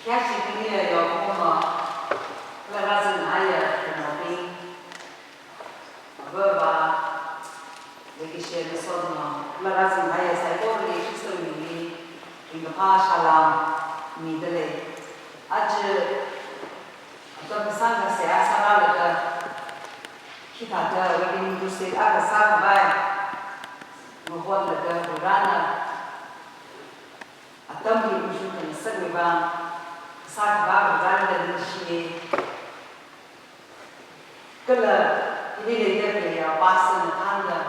Chiasi quindi io come la razzenaia che non mi aveva le che sono la razzenaia sai fuori che sono lì in pasha la mi delle oggi dopo sangue se ha sarà la kita da rabin gusti ada sa vai mohon la rana atam di ujung kan sagwa sa ba rana da shi kala ini dia ya pasan tanda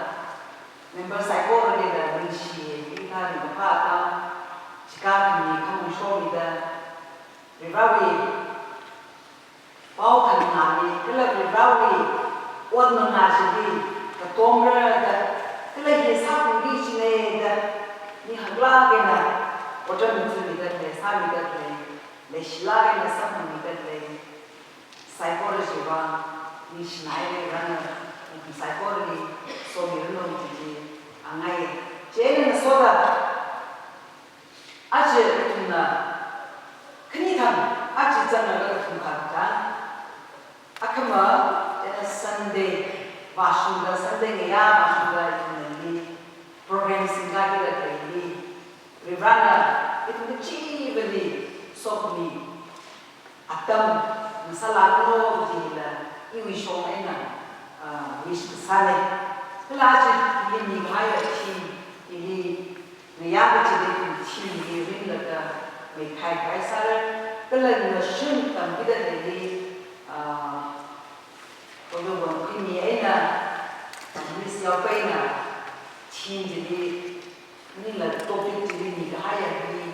member psycho da shi ita ni pa ta jika ni kamu show da rivawi bao kan na ni kala rivawi wan na shi di ka tomra da kala ye sa pu di shi ne da ni hagla ke na otan ni da le sa mi da le shla ke na sa mi da le psychology ba ni shnai ran ni psychology so mi no ji angai je ne so da aje tuna kini kan aje jana ga tun ka ta akama ena Sunday Vashunda Sunday ya Vashunda ni program singa ke da ni rivana itu chi beli so ni atam masala ko ji la iwi shong ena wish sale laje ni ga ya chi ni ya ga ji de chi ni rin la da mai kai sare kala na shin tam bi da ni我就问给你呢，你是要背呢，亲戚的，你那多背这个你个还要你，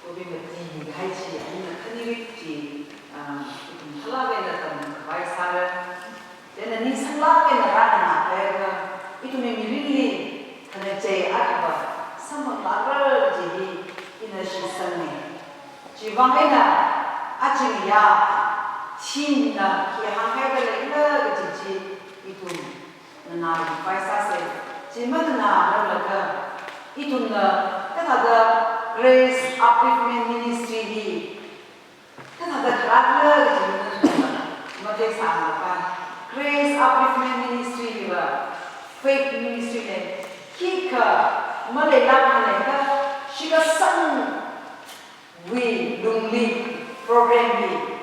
我背个记你个还起，你那肯定记他那边的等外啥的，现在你上那边的哪哪来个，itu memilih karena jaya apa, sama lara jadi ini sistem ni, jiwang ina, aja ya. China ki hangai da le la ge ji itu na paisa se jima na la ga itu na ta da Grace Upliftment Ministry hi ta da kra la ge ma de sa na pa Grace Upliftment Ministry hi ba faith ministry ne ki ka ma le la ne ka shi ga sang we lung li program hi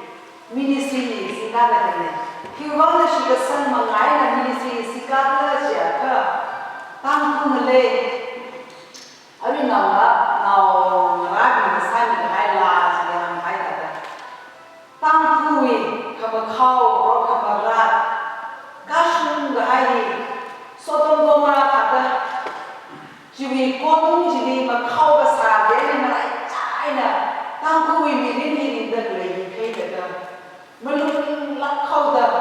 ministry sikala ne kiwana shi ga san mangai na ministry sikala ja ka tang kun le ari na la na ra bi san ni hai la ji ga hai ta da tang kui ka ba khao ro ka ba ra ka shun ga hai so tom do ma ta da ji wi kon ji ni ma khao ga sa de ni ma lai chai na tang kui mi ni da le ni kai da melung lak kau dah,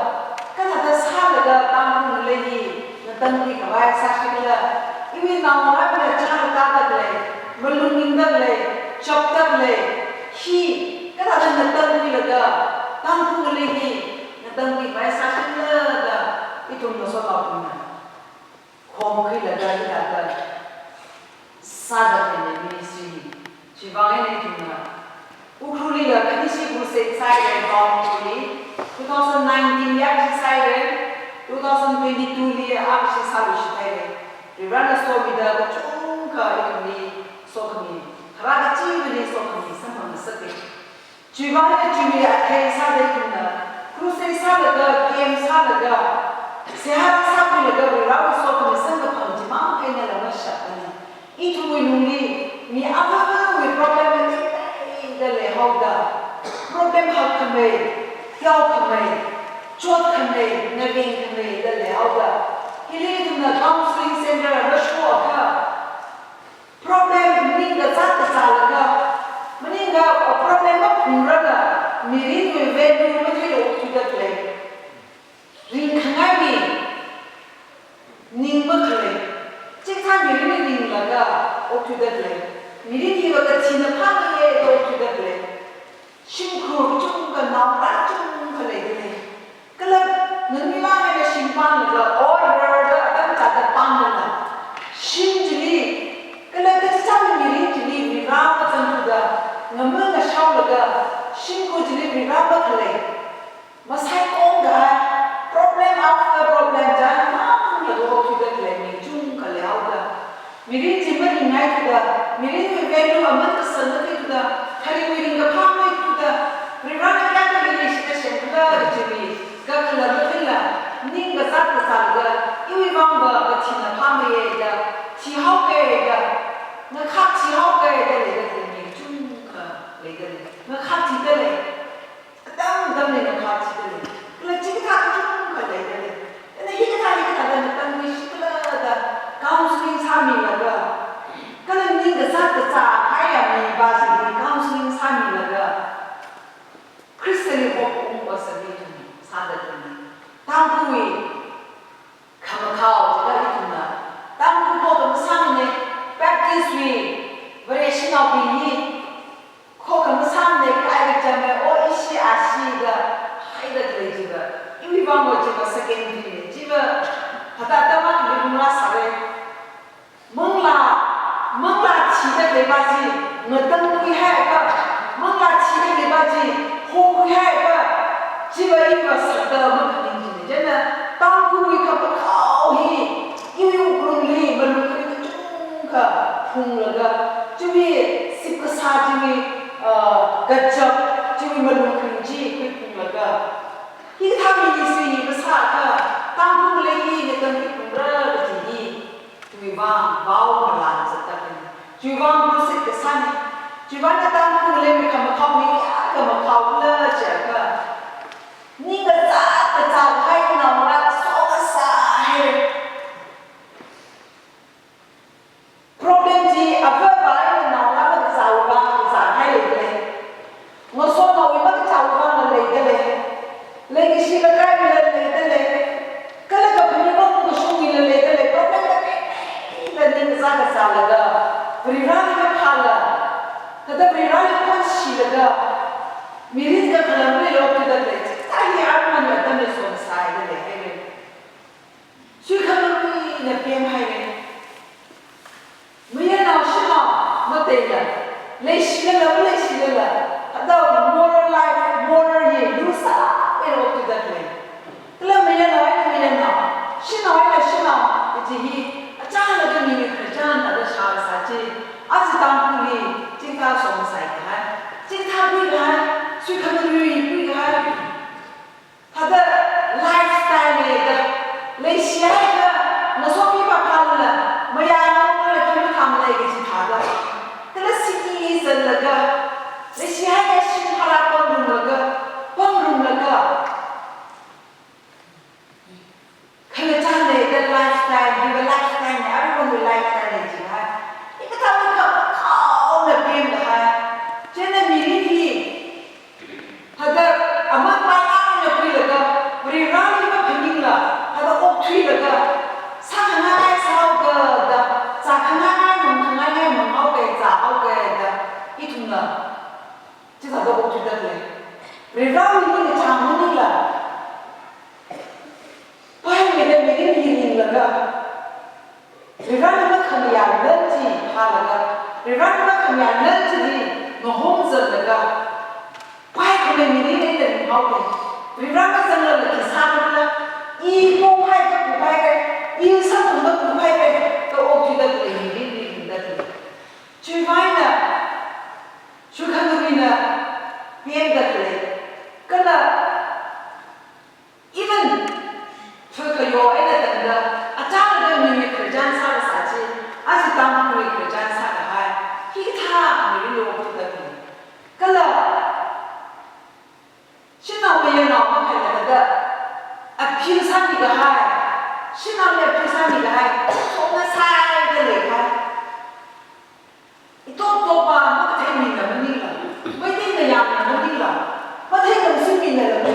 kan ada sahaja dah tamu lagi, nanti ni kawai sahaja dah. Ini nama apa jangan kata le, melung indah le, chapter le, hi, kan ada nanti ni dah, tamu lagi, nanti ni kawai sahaja dah. Itu masalah punya. Kom kiri dah kita dah, sahaja ni ministry, cibangan ni punya. Ukhruli la kanisi guse siren bombuli 2019 yak siren 2022 li akshi salu shitare rivana sobida ka chungka ikni sokni khara chi ni sokni samang sate jiwani jumi akhe sade kunna kruse sade ga game sade ga sehara sapi ga rawu sokni sanga phamjima aina la mashakani itu winuli mi ava we problem le hoda problem hak kame kyau kame chot kame naging kame le hoda hili tuna counseling center rashwa ka problem ni ga zat ka la mani ga problem ma phura ga miri we value ma thilo ki le rin khangai ni ning ma khale chik tha miri ni ning la ga otu da le miri ni ga china pha ni e do tu da le shimkhur chung ka na ra chung ka le de kala nani la ga shimpan ga order da ta ta da pan da shim jili kala ka sa miri jili vi ra ka tan da ngam ga shaw ga 신고 delivery rapper kale masai kong ga problem after problem jan ma la do tu da kale mi chung kale au da mirin jimani ngai tu da mirin we value aman ka san da tu da khali mirin ga pham mai tu da rirana kya ka ni shi shen da jimi ga kala la ning ga sat ka san ga iwi wang ga ga chin na pham ye da chi hau ke ga na khak chi hau ke da le da mi chung ka le da na khak chi da le dam dam le na khak chi da le la chi ka chung ka le da le na hi ka da na tan mi shi la da counseling sa mi la ga ka la ning ga sat ka sa hai ya mi ba si ni counseling sa mi la ga Christian hope wa sa ni sa da ni tang kui kham khao ja da ni na tang ku ko ka sa ni practice we variation of being ko ka sa ni ka ai ja me o ishi ashi ga hai da le ji ga iwi ba mo ji ga secondary ni ji ba hata ta ma ki mu la sa re mong la chi da le ba ji ngatang kui hai ga mong la chi da le ba ji ho kui hai ga ji ba i ba sa da ma ka ni ji je na tang ku wi ka ba khao hi iwi u grung li ba lu ka ni chung ka phung la ga ji wi sip ka sa ji wi ga chap ji wi ma lu ka ji ku phung la ga hi tha mi ni si ni ba sa ka tang ku le hi ne kan ki phung ra ga ji hi ji wi ba bao ma la sa ta ka ni ji wa mu se ka sa ni ji wa na tang ku le mi ka ma khao mi ka ma khao la cha ka ni ga za hai na ra so ka sa hai problem ji a ba ba na ra ba za ba za hai le ngo so no wi ba za ba na le ki shi ka ka le ka la ka ni ba ko shu ni le problem ka ni za ka sa la ga ri ra ni ka pha la ta da ri ra ni ko shi la ga mi ri ka ka la ni lo ki da le ai a ma na ta ne so sai le he shi ka ni ne pem hai ne mi na shi na ma te la le shi la le shi la da moral life moral ye lu sa e ro ki da le la mi na shi na ji hi a cha la ga ni ka cha na da sha sa ji a ji tang ku li jing ta so sai ka jing ta bi ga shi ka ni bi ga他的 lifestyle 的类型的，我说比把他了，没呀，我来听他们那个是他的，这个是人那个，类型的是他来帮助那个，看了这样的一个 lifestyle， 这个 lifestyle 呢，everyone 的 lifestyle 的是哈，一个他们靠那边的哈，真的米粒他的阿妈妈。ri ra ni ba phing la ha da ok thui la ga sa khang ai sao ga da sa khang ai mong au ke za au ke da I thung la chi sa da ok thui da le ri ra ni ni chang ni la pai me de me ni la ga ri ra ni ba kham ya len ji ha la ga ri ra ni ba kham ya len ji ni no hom za la ga pai ko me ni ni de ni au ke vì ra cái dân là cái sao đó y không hay cái cụ hay cái y sao cũng được cụ hay cái ô chỉ được cái gì được chứ phải là chứ không được gì là bien được cái là even thôi cái yo ấy là tận đó à cha là người thời gian sao là sao chứ à chỉ tao người thời gian sao là hay khi tha người yo cũng được cái là 신나왜 연어 막 해야 되는데 아 필산이가 할 신나면 필산이가 할 손에 살게 내가 이 또또봐 막 되니까 뭐니라 왜 되냐 뭐니라 뭐 되는 승리는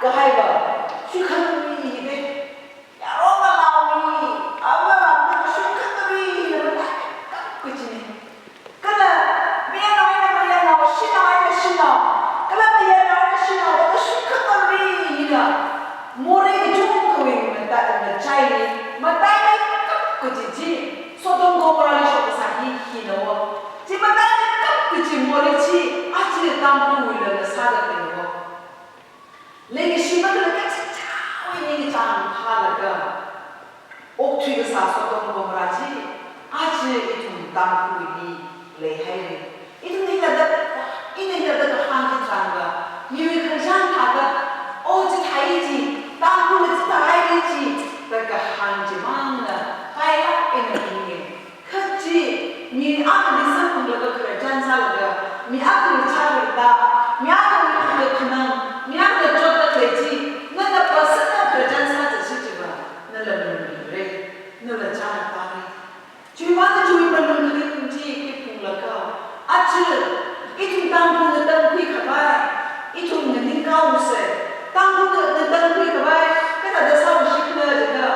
ก็ให้แบบช่วยขันมีเด็กอย่ารอมาเรามีเอาว่าเราช่วยขันมีแล้วมันก็จริงก็เลยเมียน้อยนะเมียน้อยชิน้อยนะชิน้อยก็เลยเมียน้อยนะชิน้อยแล้วก็ช่วยขันมีนะมัวเรื่องจุ่มคุยมันแต่มันใจมันได้ไหมก็จริงๆส่วนตรงก็เราชอบภาษาฮีโน่ที่มันได้ไหมก็จริงมัวเรื่องที่อาจจะตามคุยเลยนะซาดะเป็นโน่เลยก็ชิมันเลยก็จะนี่จางพาลก็อกที่ก็สาสตรงก็เราที่อาจจะอีทุ่มตามคุยดีเลยให้อีทุ่มนี่ก็ได้อีนี่ก็ได้ก็ห่างที่จางก็มีวิธีการทำก็โอ้จะไทยจีตามคุยจะไทยจีแต่ก็ห่างจีมั่งนะไปละเอ็นนี่คือจีมีอาการที่สังคมแล้วก็กระจายซะแล้วก็มีอาการที่ชาลิตามีอาการที่ขนมมีอาการที่จดตะเลจีนั่นแหละภาษาเนี่ยกระจายซะจะชื่อจีบะนั่นแหละมันเรื่องนั่นแหละจางตาเลยจีบะจะช่วยบรรลุในคุณจีที่พูดแล้วก็อาจจะอีทุ่มตามพูดตามคุยกับไปอีทุ่มเงินที่เขาเสียตามพูดตามคุยกับไปก็แต่เดี๋ยวสาวชิคเลยจะก็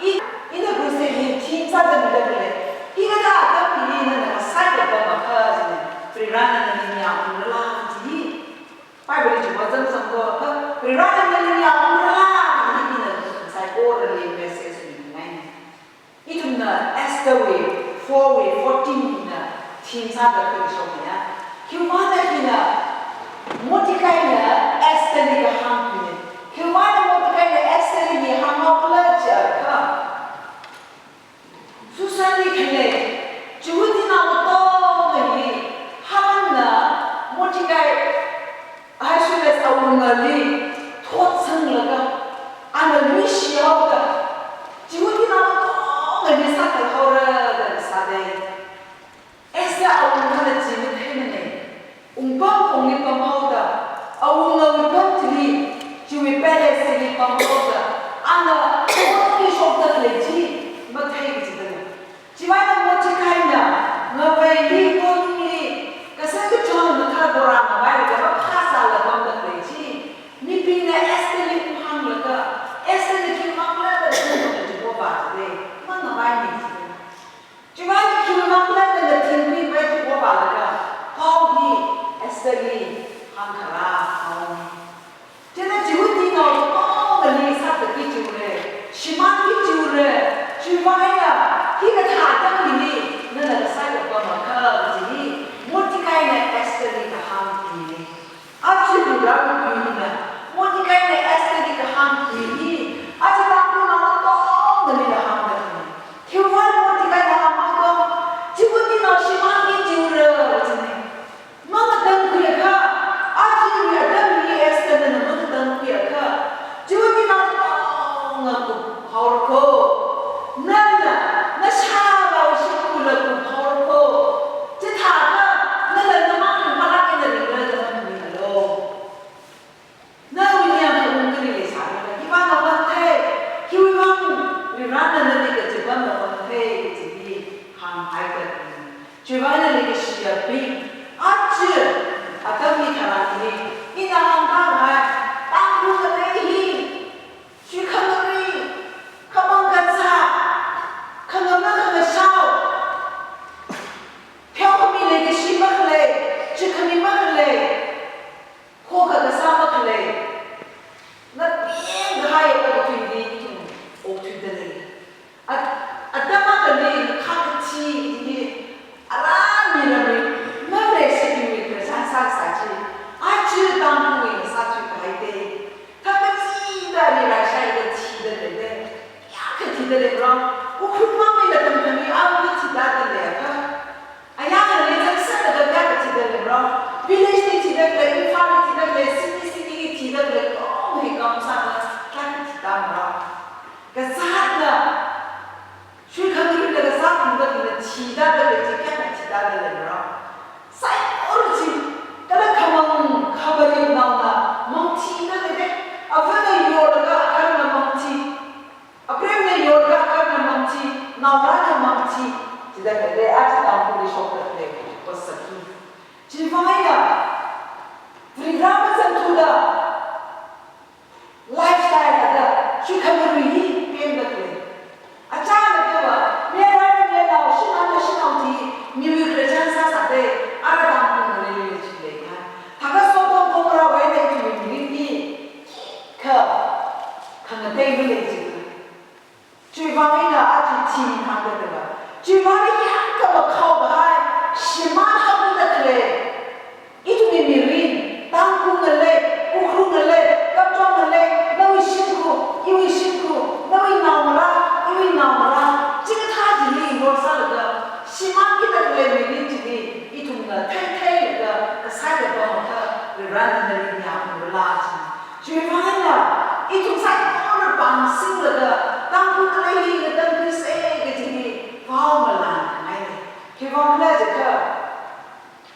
อีเนี่ยกูเสียทีมซะจะไม่ได้เลยอีก็ถ้าก็ปีนี้นั่นแหละใส่กับตัวมาเพิ่มเลยฟรีแลนซ์นั่นนี่ยาวอุ่นละจีไปบริจาคจังสังกัดก็ฟรีแลนซ์นั่นนี่ยาวอุ่นละจีนี่นั่นใส่โอเรลีเมสเซสนี่ไงอีทุ่มน่ะเอสเตอร์เวย์4 way 14นี่น่ะทีมซะจะเป็นชมเนี่ยคิดว่าเนี่ยที่น่ะมดที่ใครเนี่ยเอสเตอร์นี่ก็ห้ามเนี่ยคิดว่าเนี่ยมดที่ใครเนี่ยเอสเตอร์นี่ห้ามเอาเปลือกเจอค่ะสุดท้ายนี่คือเลยชีวิตที่เราต้องเลยฮันน่ะมดที่ใครให้ช่วยเอาเงินเลยทอดซึ่งแล้วก็อันนั้นไม่เชี่ยวกันชีวิตที่เราต้องเลยสักแต่เขาเรื่องสักแต่เอสเตอร์เอาเงินเลยชีวิตให้มันเองบ้างคงมีความเอาแต่เอาเงินบ้างที่ชีวิตเป็นอะไรสิ่งที่ความเอาแต่อันนั้นคนที่ชอบแต่เลยจีไม่ใช่จริงๆชีวิตเราไม่ใช่แค่เนี่ยเมื่อไปรีบคนนี้ก็สิ่งที่ชอบมันถ้าโบราณมาไว้ก็ว่าภาษาละความแต่เลยจีนี่ปีนี้เอสเตอร์นี่คุ้มหังแล้วก็เอสเตอร์นี่คิดว่าเมื่อแต่เรื่องมันจะบอกว่าเลยมันมาไว้นี่ชีวิตที่คิดว่าเมื่อแต่เรื่องที่ไปที่บอกว่าแล้วก็เขาที่เอสเตอร์นี่ฮังคาราเขาฉะนั้นชีวิตที่เราต้องเรียนสักกี่จุดเลยชีวิตกี่จุดเลยชีวิตเนี่ยที่กระถางตั้งนี้นั่นแหละใส่กับตัวมันเข้าทีนี้มดที่ใครเนี่ยเอสเตอร์นี่ก็ฮังทีนี้อาจจะดูเราดูนี่นะมดที่ใครเนี่ยเอสเตอร์นี่ก็ฮังทีนี้อาจจะตั้งตัวเราต้องเรียนฮังแบบนี้ที่ว่ามดที่ใครเนี่ยฮังมันก็ชีวิตที่เราชีวิตกี่จุดเลยทีนี้มันก็ตั้งคุยกันอาจจะมีอะไรมีเอสเตอร์เนี่ยมันก็ตั้งคุยกันชีวิตที่เราต้องเงินกูเขาโคนั่นน่ะนั่นชาเราชิคุลกูเขาโคจะถามว่านั่นแหละน้ำมันมาลักกันเลยจะมันมีอะไรนั่นวิญญาณของมึงก็เลยสารอะไรที่ว่าเรา nên nhà mình là chỉ phải là ít chúng sai có được bằng sinh là đang cũng cái gì đang cái xe cái gì vào mà làm này khi vào là chỉ có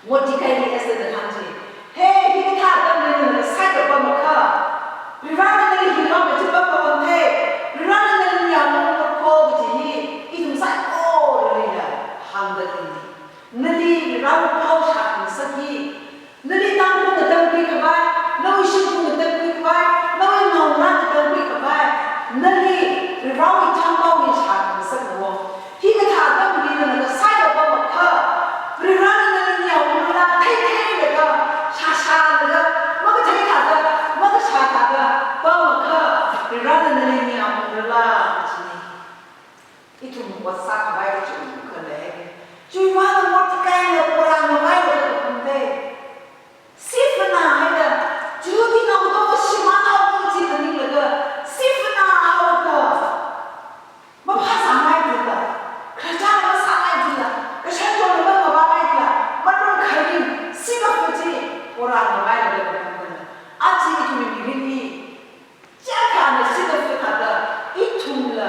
một cái gì là sẽ làm gì hey cái thằng đang nên là sai được bao nhiêu vì vậy nên khi nó bị chụp bao nhiêu thế vì vậy nên nhà mình có cô cái gì ít chúng sai ô rồi là hàng cái gì nên đi rau bao sạch sắc gì nên đi tăng cũng người tăng quy cả vai nói xin cũng người tăng quy cả vai nói ngầu ra người tăng quy cả vai nên đi rau ít tham bao nhiêu sạch sắc nữa khi cái thằng đó mình đi là nó sai được bao nhiêu vì vậy nên nhiều người là thấy được cái xa được mà cái thấy thằng đó mà cái xa thằng đó bao nhiêu vì vậy nên nhiều người là ít chúng một sắc cả vai cái chúng cái này chui vào là một cái là của làm một cái là vấn đề ship na hay là chưa thì nào đó ship nào cũng chỉ là những cái ship nào đó mà phát sáng mai được là cái cha nó sáng mai được là cái sáng cho nó mà vào mai được là mà nó khai đi ship nó cũng chỉ của làm một cái là được vấn đề à chỉ chúng mình đi chắc chắn là ship nó phải thật là ít thùng là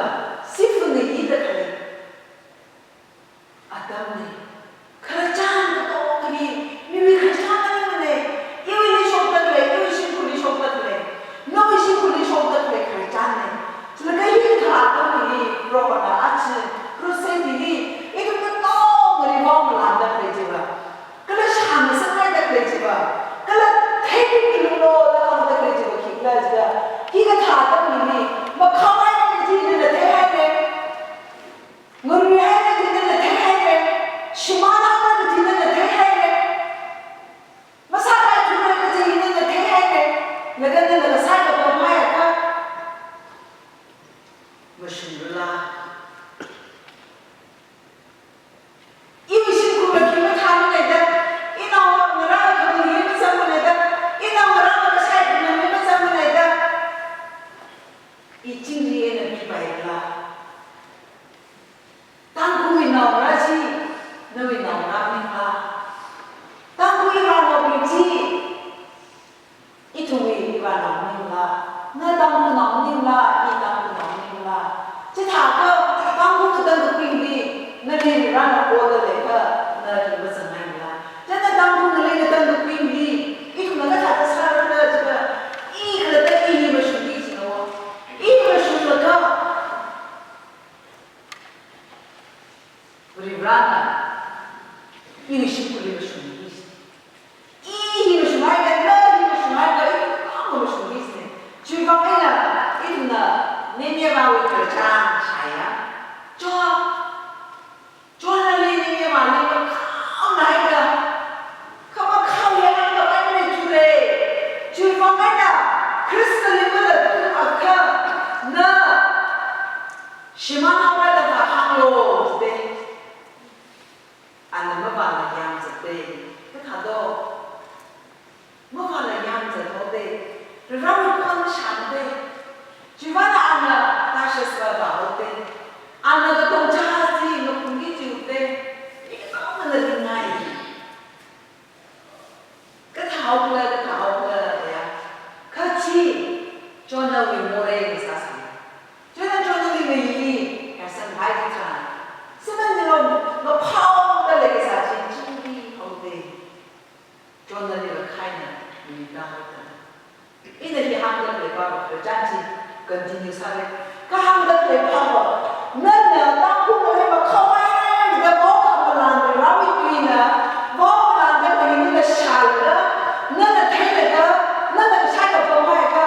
ship nó ít được đấy Adam ni kerajaan itu kini mimi kerajaan ni ini shopper le, ini simpul shopper le, no simpul shopper le kerajaan ni. Selain itu Adam ni berapa aja, proses ini itu betul mereka melanda kerja. Kalau sama sekali tak kerja, kalau teknik kilo dalam tak kerja kita juga, kita Adam ini makamai kerja ini dah terhadap, meriah Shimana orang itu tidak terhadap, masalah itu mereka tidak terhadap, mereka tidak sadar bahawa mereka bersyukurlah. Ini syukur bagi mereka mereka, ini orang mereka kemudian bersama mereka, ini orang mereka sadar dengan bersama mereka. Ini dia lebih baiklah. Tangguh ini orang sih. Nơi nào ra mình là ta quy vào một vị trí ít thùng vị vào lòng mình là nơi tâm của lòng mình là ít tâm của lòng mình là chứ thả cơ ta cũng tự được quyền đi nơi đi ra là cô tôi để cơ nơi thì bây giờ này là cho nên ta cũng người lên tự được quyền đi ít thùng nó thả ra xa ra chứ cơ ít là ta ít mà suy nghĩ gì đâu ít mà suy là cơ vì ra là ini simpul ini sungguh. Ini sungguh kan, ini sungguh kan, itu kamu sungguh ni. Cuma ini na, ni bawa kerja saya. Jual ni bawa ni kau naik dah. Kau yang ada apa ni cure. Cuma mana, Kristen ni mana tu akak na. Shimana apa dah faham lo, deh. Anh mới vào là nhằm giật tiền, cái thằng đó mới vào là nhằm giật hậu tiền, rồi rau con sản tiền, chỉ phải là anh là ta sẽ vào hậu tiền, anh là cái công cha gì nó cũng biết chịu tiền, cái đó là điều này, cái thảo là cái chi cho nó bị mua đây người ta xài, cho nên cho nó bị gì, cái sản phẩm cái thằng, sao nên nó phao cái này sao chỉ chung đi không đi cho nên là khai này mình đang hỏi thế ini thì hàng đất để vào phải trang trí cần gì nhiều sao đấy các hàng đất để vào nên là đang cũng nói mà không ai người ta có không làm để làm cái gì nè có làm cái gì như là xài đó nên là thấy được đó nên là sai được không hay cả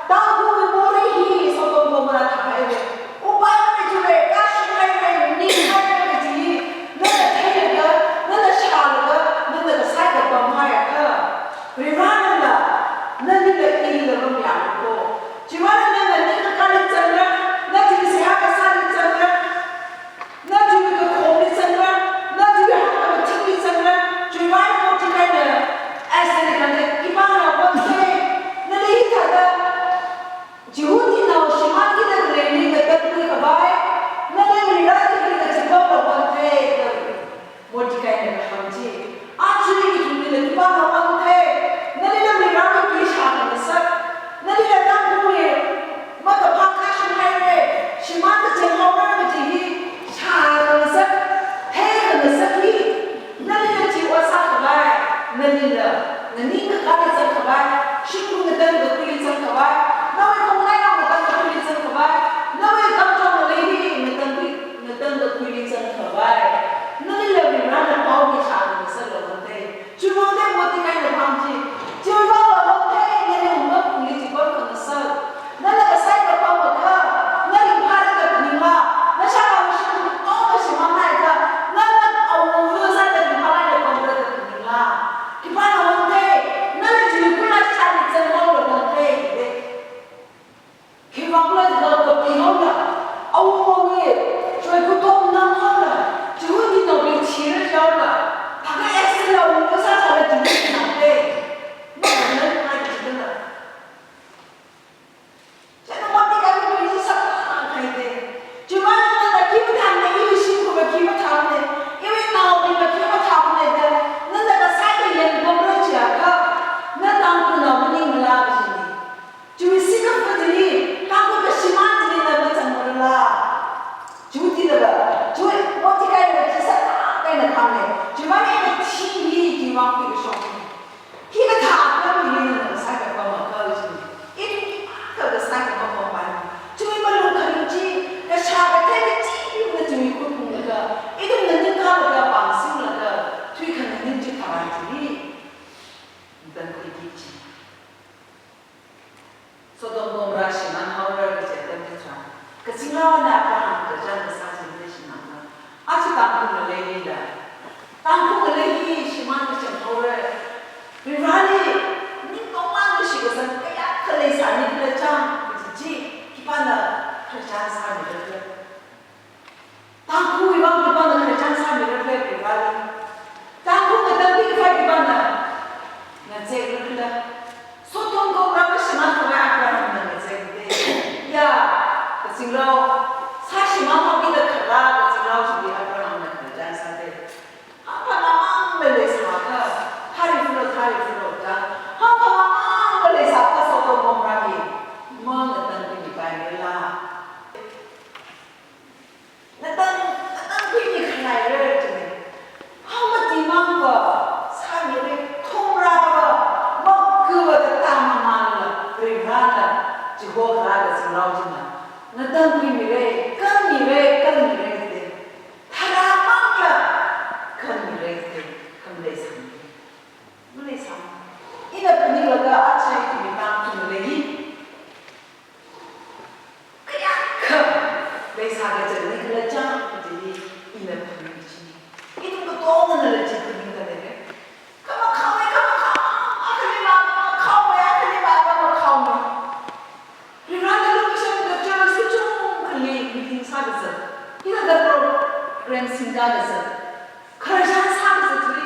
đang cũng muốn đi hi sau đó không là thằng ấy ô ba cái chủ đề các sự này đi hay cái gì nên là thấy được đó nên là xài được đó nên là sai được không hay cả vì vậy nên là nên là đi là không làm được chỉ mà nên là những cái linh chân đó nó chỉ sẽ cái sai linh chân đó nó chỉ cái khổ linh chân đó nó chỉ cái cái chính linh chân đó chỉ vậy một cái này Komrami, Mona Tangi Bangla. Nathan Queen Kanai to me. How much Imamba, Sami, Tomra, Mokuva, the Tamamala, Rivana, Jehovah, as Laudina. Nathan Queen, come me, Taramanga, come me, Malaysia. Ina penilaga acai kibitang tunelegi. Kaya kem, Malaysia kerja ni kerja jadi ina penigi. Itu betul mana lagi penigi ni? Kamu aku ni mama, kamu. Ribada lu bisa kerja sejauh kali meeting sahaja. Ina dah program singgah sahaja. Kerajaan sahaja tu.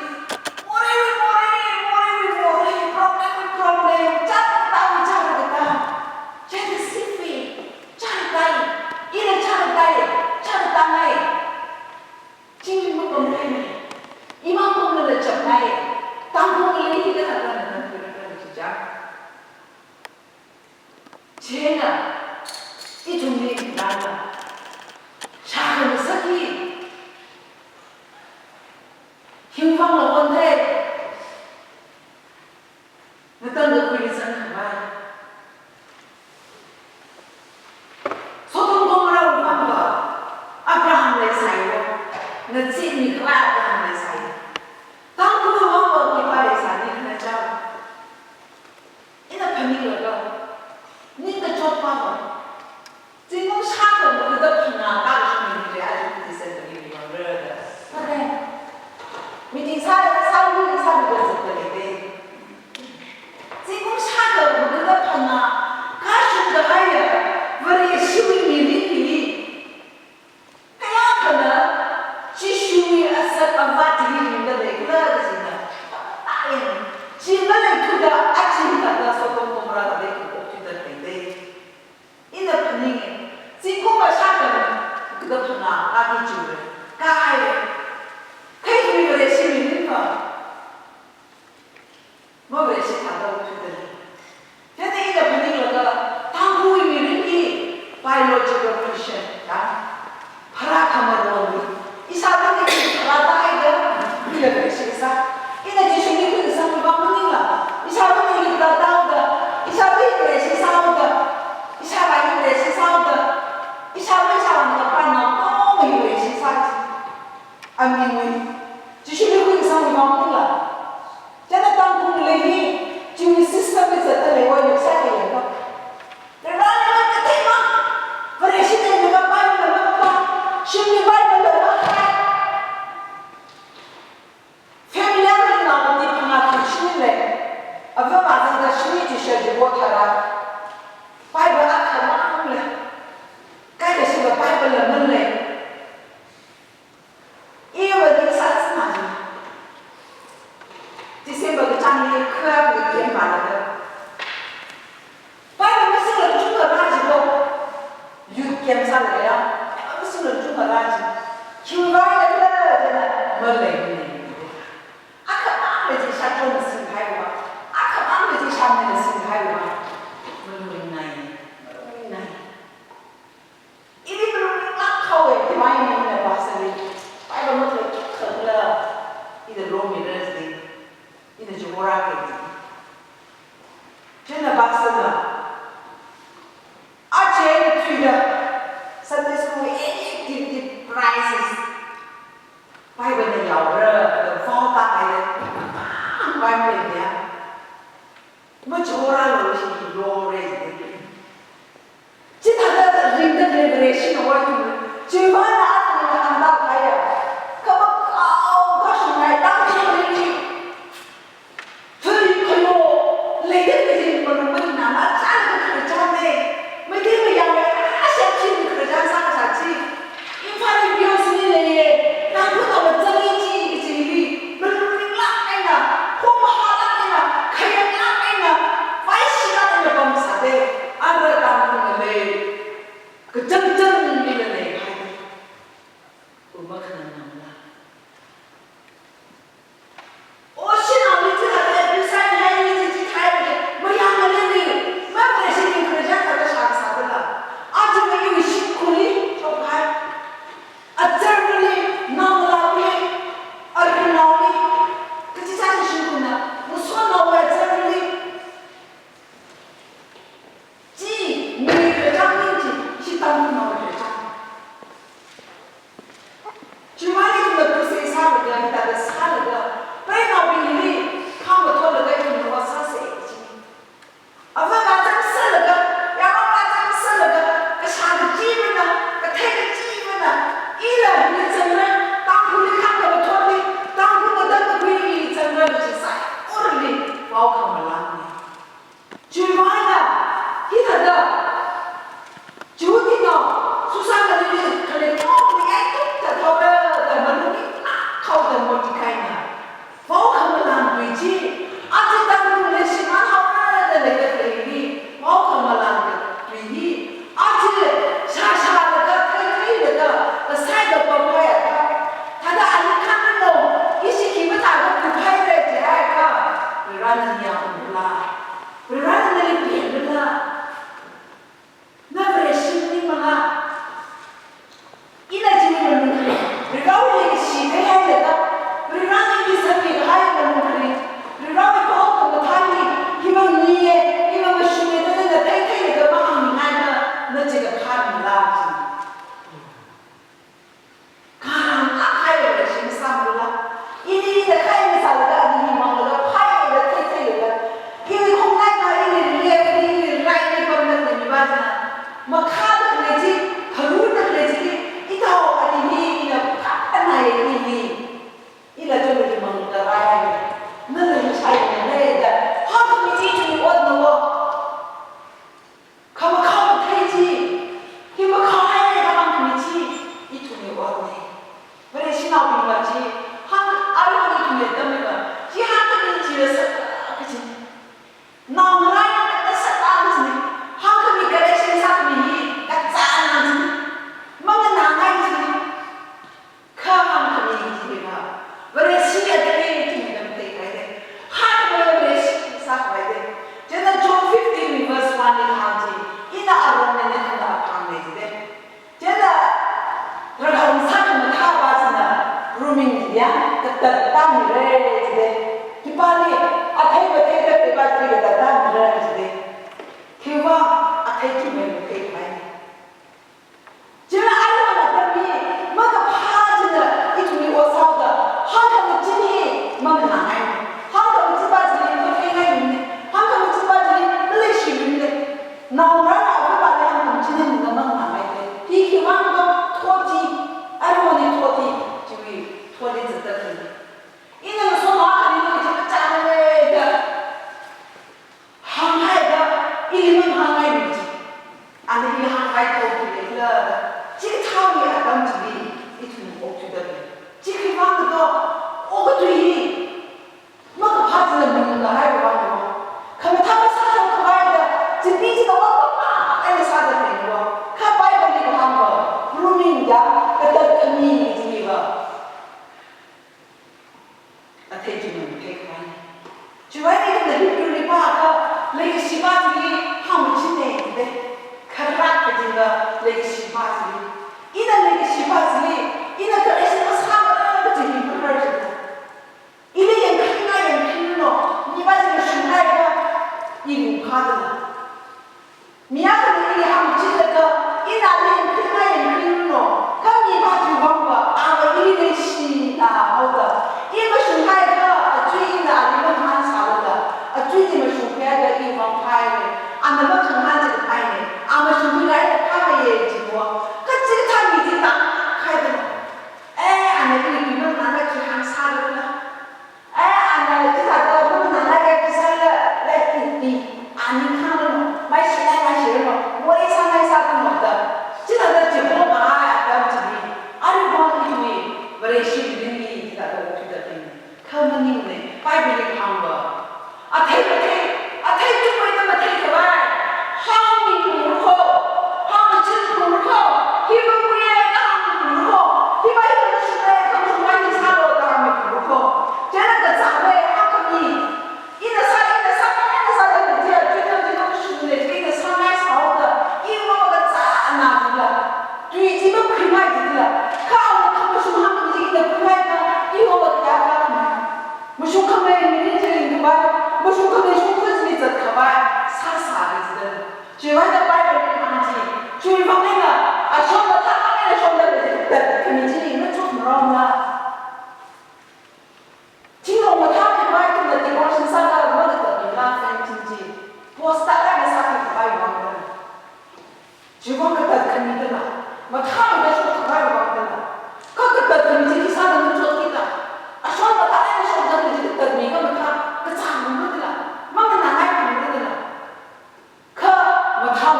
그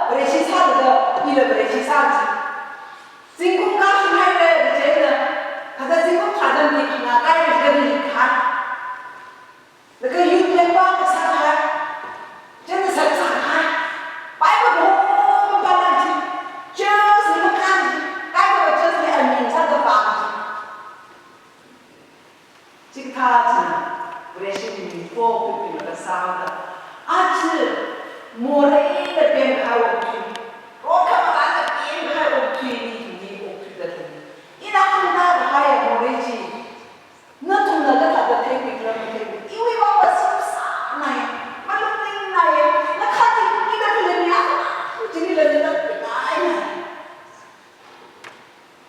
不是差的，你了不是差的。真空刚出来的这个，他在真空发展的那改了这个你看，那个有点光的啥看，真的是啥看，摆不动，摆不进，就是不看进，改个就是很明显的放进。这个他子，不是你佛会比那个少的，而是。莫雷的边开我去，我看到那个边开我去，你我去的很。一拿很大的海呀，莫雷去，那从那个他的台北那边台北，因为我是傻呢，我都没来呀，那看见你那个人呀，我这里人那不来呢，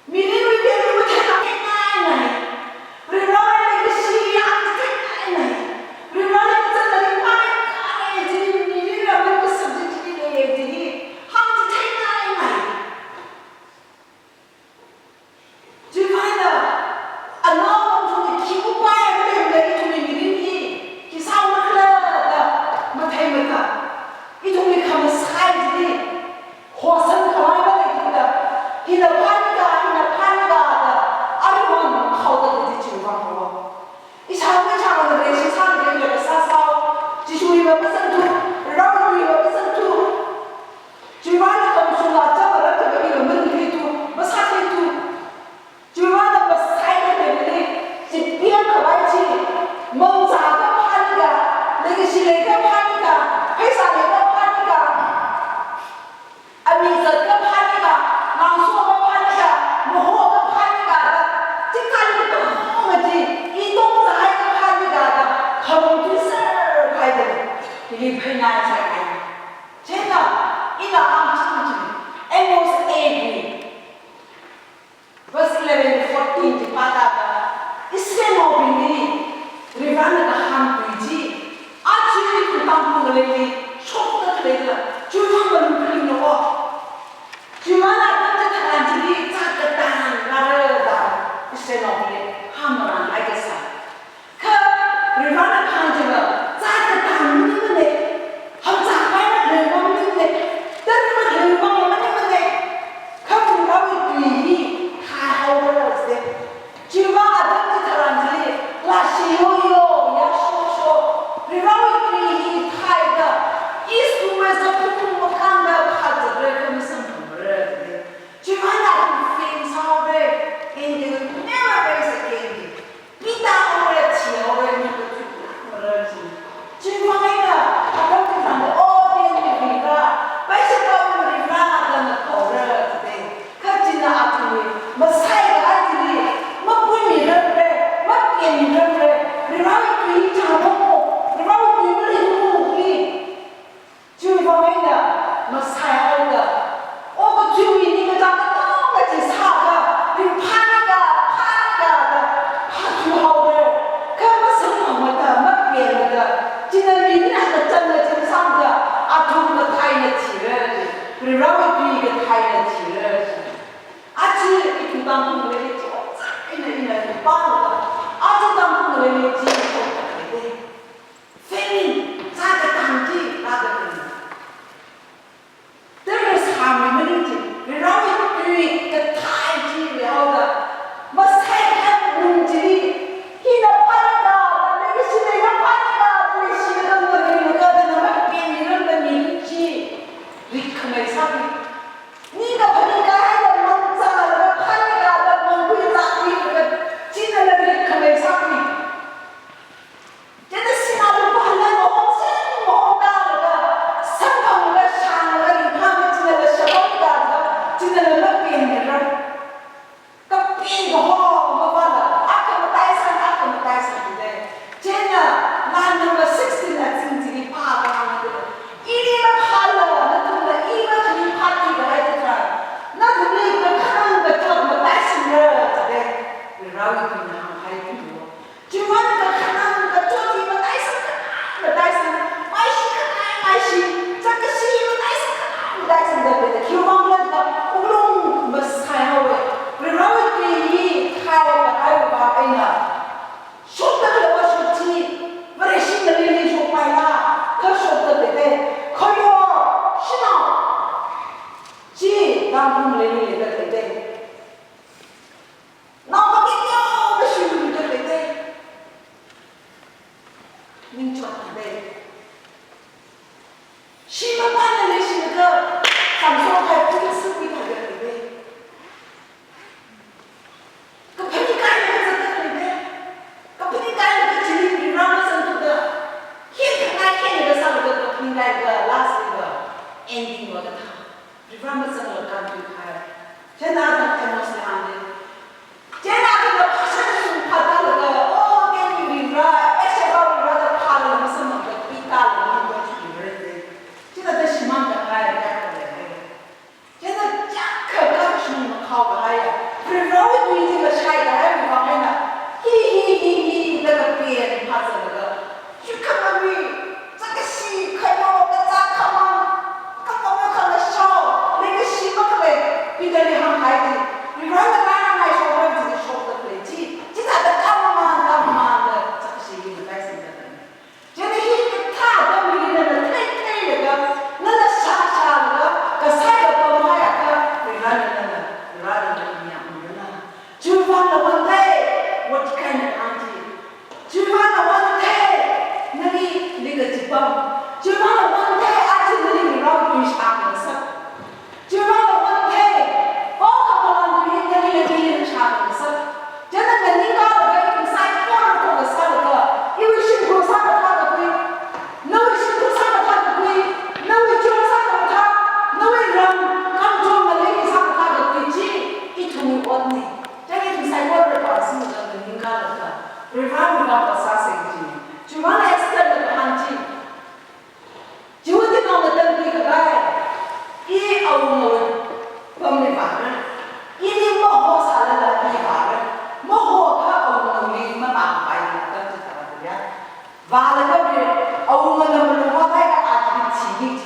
明天那边我看到不来呢，我让那个西洋的不来呢，我让那个真的你妈的。Rivama Sangla Country High. Jenna Temos Handi. Jenna the passion Patalaga, oh, can you right? Except rather Pala some of the Italian language to be written. Jenna the Shimanga High. Jenna Jack Production How Higher. Preferred meeting the China everyone. He, let a beer in Patalaga. You come at me. Like a sheep, come on, come on. Come on, come on, show. Like a sheep, we don't have hiding. We run the line and I show her to the shoulder plate. Just at the come on, the she in the best in the thing. Jenny, he can tie them in the take none of Sasha, the side of the Maya, we run in the you found the one day, what kind of auntie? You found the one day, Nani, nigga to bum. You found the one day, actually, we robbed you, sharpness. You found the one day, all couple on the Nani, sharpness. Gentlemen, you got away inside corner of the salad. You should go some of the no, we should go some of the no, we should some of the no, we run, come to the ladies of the it will want me. I wonder about some of the new color. Revive about the sausage. Do you want to extend the hunting? Do you want to know the big guy? He owned from the father. He didn't know how to salad the father. More only Mamma by the Valor own the what I actually see.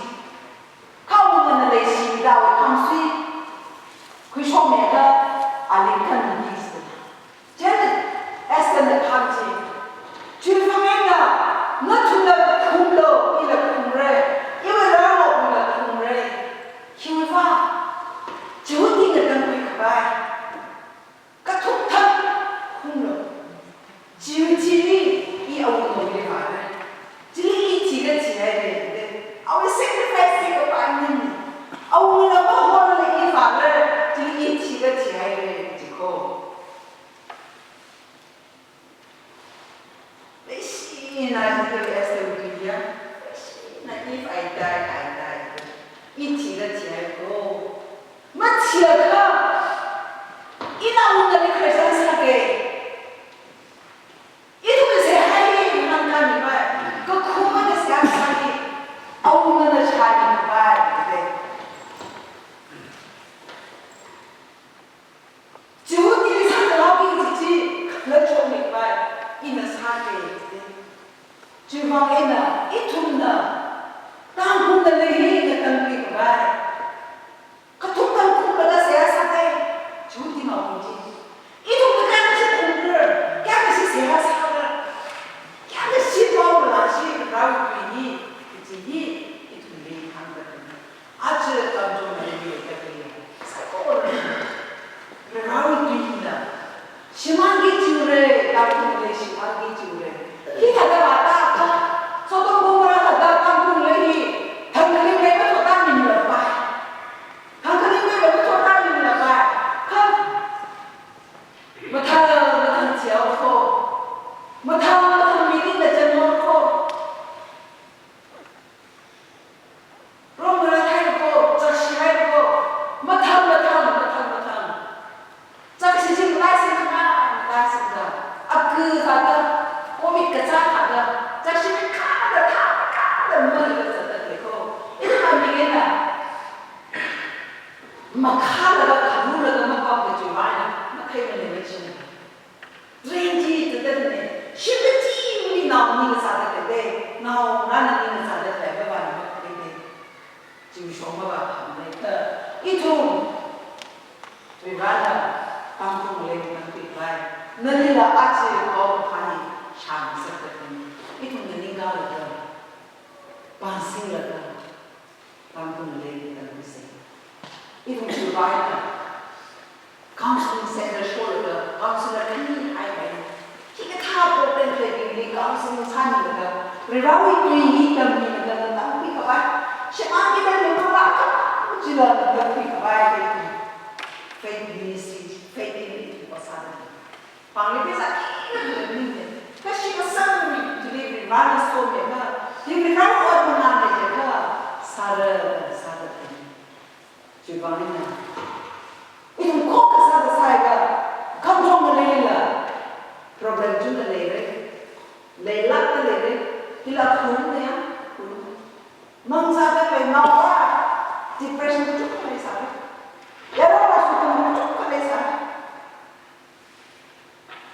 Come on, they see that come see. Which will make a Lincoln. Janet, as in the country, Chufamena, not to the Kumlo in the Kumre, even Ramo in the Kumre, Kiva, Judy the Gunwick by Katuta Kumlo, Judy, he owned the river, Judy, Tiggy, our sacrifice of binding, our holy father, Judy, Tiggy, to go. In I feel as a media, if I die. Eating the Tiago. Matilda, in our little Christmas again. It was a highly uncanny go cool the sky, our mother's hiding by today. Judy is lobbying to tea, let's show me by in the Saturday. Chứ vong em là ít thun nè, tam thun là lấy cái tầng kia của bà, cái thun tam thun là đã xé sang đây, chú thì mà không chỉ, ít thun là cái gì cũng được, cái gì xé sang đó, cái gì bao là gì rau quỳ nhỉ, cái gì ít thun lấy hàng đó, 아주 tam thun là lấy cái gì, sao có rồi rau quỳ nè, 심한 게 지우래, 나쁜 게 심한 게 지우래. 기타가 왔다 소동 공부를 하다 땅굴레이 당근이 왜 또 땅이냐 봐 당근이 왜 또 땅이냐 봐 못하는 지어고 못하는 미리는 좀 롬을 하고 저시하고 못하는 저기 지금 나이스가 그 가다 오미 그 자다가 자신이 카드 머리가 뜯어내고 이러면 되겠나 막 카드가 가물러가 막 바꾸지 마요 막 해보는 거지 왠지 뜯어내 심지어 우리 나오는 사람인데 나오는 사람들 배워봐야 되는데 지금 정보가 안 되니까 이좀 위반한 방송을 내는 게 너희가 아직 거부하니 참 있었거든. 이분들 인가를 반승을 방송을 내는 것이 이분 주바이다. 강승 센터 쇼를 강승을 괜히 하이바이. 이게 다 보던 데니 강승 산이거든. 그리고 이 때문에 내가 남기가 봐. 시간이 되면 막 지나는 데 봐야 faith ministry, faith in passaran. Panglima sa kini kasi kasama ni delivery mana so mena. Delivery mana orang mana je ka sara. chỉ vào nên là ít cũng khó cái sao cái sai cả không trong cái này là problem chúng ta lấy lắc cái này thì là khốn đấy á mong sao cái phải mau quá depression chút cái này sao ya đó là sự tâm chút cái này sao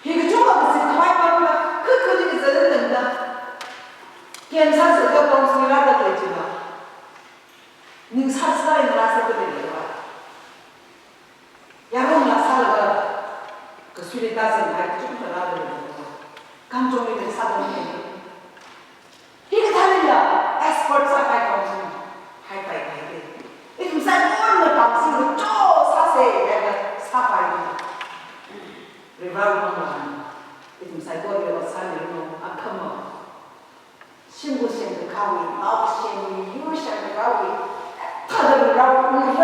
thì cái chỗ mà cái sự thoái bao là cứ những cái giờ đến đó kiên sát sự cái công sự ra được chứ mà nhưng sát sai là sát cái này rồi ya không là sao là cái suy nghĩ ta sẽ lại chút là ra được cam trong cái sát cái này thì cái thằng là expert sát cái công sự hay phải cái gì ít cũng sai mỗi người bằng sự cho sát sẽ là sát phải rồi vào không là ít cũng sai mỗi người sát này nó ăn không mà 신고 쌤도 가위, 마법 쌤이 유시한테 가위, 다들 가위,